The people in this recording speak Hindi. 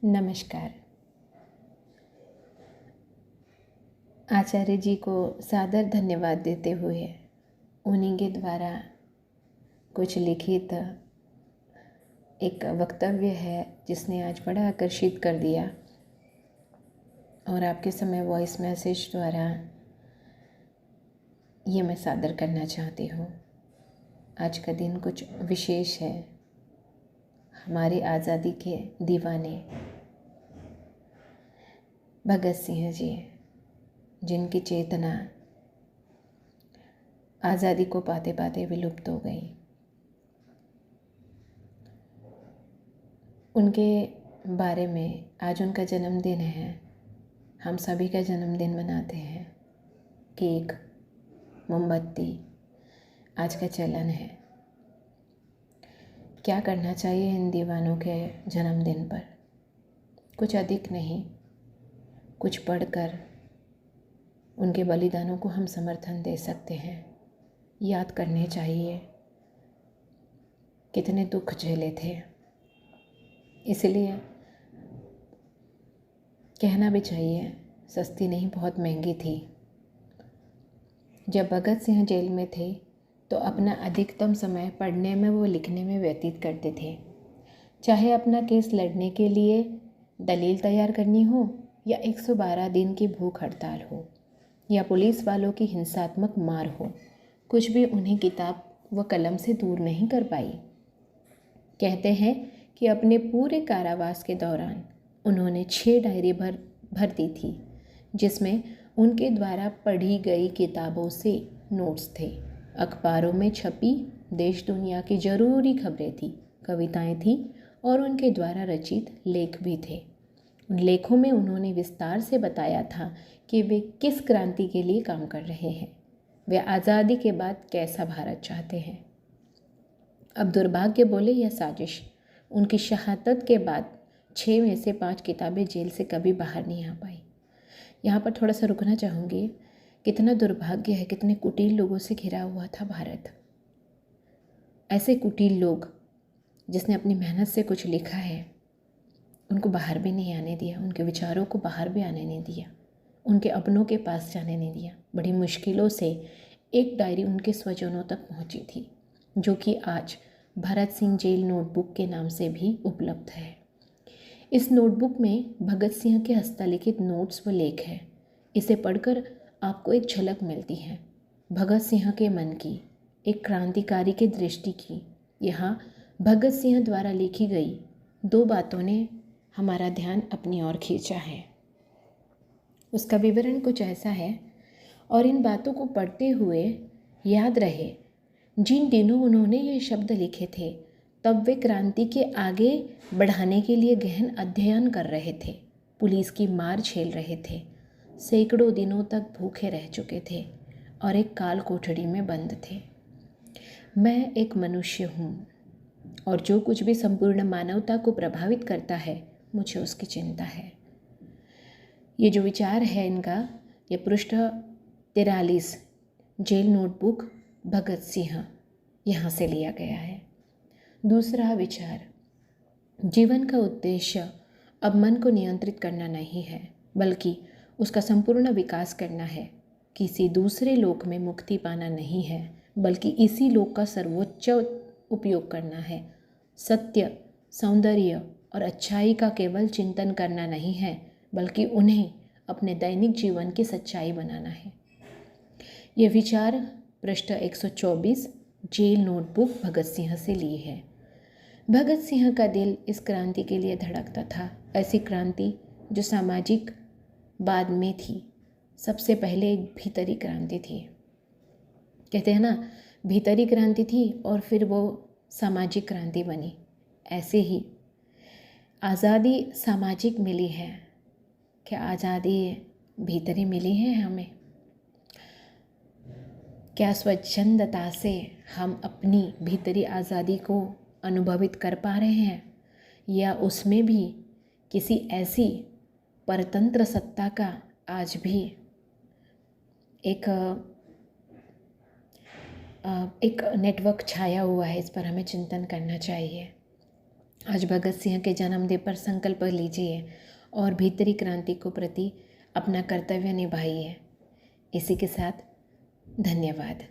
नमस्कार। आचार्य जी को सादर धन्यवाद देते हुए उन्हीं के द्वारा कुछ लिखित एक वक्तव्य है जिसने आज बड़ा आकर्षित कर दिया और आपके समय वॉइस मैसेज द्वारा ये मैं सादर करना चाहती हूँ। आज का दिन कुछ विशेष है। हमारी आज़ादी के दीवाने भगत सिंह जी, जिनकी चेतना आज़ादी को पाते पाते विलुप्त हो गई, उनके बारे में आज उनका जन्मदिन है। हम सभी का जन्मदिन मनाते हैं। केक, मोमबत्ती आज का चलन है। क्या करना चाहिए इन दीवानों के जन्मदिन पर? कुछ अधिक नहीं, कुछ पढ़कर उनके बलिदानों को हम समर्थन दे सकते हैं। याद करने चाहिए कितने दुख झेले थे। इसलिए कहना भी चाहिए, सस्ती नहीं, बहुत महंगी थी। जब भगत सिंह जेल में थे तो अपना अधिकतम समय पढ़ने में व लिखने में व्यतीत करते थे। चाहे अपना केस लड़ने के लिए दलील तैयार करनी हो या 112 दिन की भूख हड़ताल हो या पुलिस वालों की हिंसात्मक मार हो, कुछ भी उन्हें किताब व कलम से दूर नहीं कर पाई। कहते हैं कि अपने पूरे कारावास के दौरान उन्होंने 6 डायरी भर दी थी, जिसमें उनके द्वारा पढ़ी गई किताबों से नोट्स थे, अखबारों में छपी देश दुनिया की ज़रूरी खबरें थी, कविताएं थी और उनके द्वारा रचित लेख भी थे। उन लेखों में उन्होंने विस्तार से बताया था कि वे किस क्रांति के लिए काम कर रहे हैं, वे आज़ादी के बाद कैसा भारत चाहते हैं। अब दुर्भाग्य बोले या साजिश, उनकी शहादत के बाद 6 में से 5 किताबें जेल से कभी बाहर नहीं आ पाई। यहाँ पर थोड़ा सा रुकना चाहूँगी। कितना दुर्भाग्य है, कितने कुटिल लोगों से घिरा हुआ था भारत। ऐसे कुटिल लोग जिसने अपनी मेहनत से कुछ लिखा है, उनको बाहर भी नहीं आने दिया, उनके विचारों को बाहर भी आने नहीं दिया, उनके अपनों के पास जाने नहीं दिया। बड़ी मुश्किलों से एक डायरी उनके स्वजनों तक पहुँची थी, जो कि आज भगत सिंह जेल नोटबुक के नाम से भी उपलब्ध है। इस नोटबुक में भगत सिंह के हस्तलिखित नोट्स व लेख हैं। इसे पढ़कर आपको एक झलक मिलती है भगत सिंह के मन की, एक क्रांतिकारी के दृष्टि की। यहाँ भगत सिंह द्वारा लिखी गई 2 बातों ने हमारा ध्यान अपनी ओर खींचा है। उसका विवरण कुछ ऐसा है, और इन बातों को पढ़ते हुए याद रहे, जिन दिनों उन्होंने ये शब्द लिखे थे तब वे क्रांति के आगे बढ़ाने के लिए गहन अध्ययन कर रहे थे, पुलिस की मार झेल रहे थे, सैकड़ों दिनों तक भूखे रह चुके थे और एक काल कोठरी में बंद थे। मैं एक मनुष्य हूँ और जो कुछ भी संपूर्ण मानवता को प्रभावित करता है, मुझे उसकी चिंता है। ये जो विचार है इनका, ये पृष्ठ 43 जेल नोटबुक भगत सिंह, यहाँ से लिया गया है। दूसरा विचार, जीवन का उद्देश्य अब मन को नियंत्रित करना नहीं है, बल्कि उसका संपूर्ण विकास करना है। किसी दूसरे लोक में मुक्ति पाना नहीं है, बल्कि इसी लोक का सर्वोच्च उपयोग करना है। सत्य, सौंदर्य और अच्छाई का केवल चिंतन करना नहीं है, बल्कि उन्हें अपने दैनिक जीवन की सच्चाई बनाना है। ये विचार पृष्ठ 124 जेल नोटबुक भगत सिंह से लिए है। भगत सिंह का दिल इस क्रांति के लिए धड़कता था, ऐसी क्रांति जो सामाजिक बाद में थी। सबसे पहले एक भीतरी क्रांति थी। कहते हैं ना, भीतरी क्रांति थी और फिर वो सामाजिक क्रांति बनी। ऐसे ही आज़ादी सामाजिक मिली है। क्या आज़ादी भीतरी मिली है हमें? क्या स्वच्छंदता से हम अपनी भीतरी आज़ादी को अनुभवित कर पा रहे हैं, या उसमें भी किसी ऐसी परतंत्र सत्ता का आज भी एक नेटवर्क छाया हुआ है? इस पर हमें चिंतन करना चाहिए। आज भगत सिंह के जन्मदिन पर संकल्प लीजिए और भीतरी क्रांति को प्रति अपना कर्तव्य निभाइए। इसी के साथ धन्यवाद।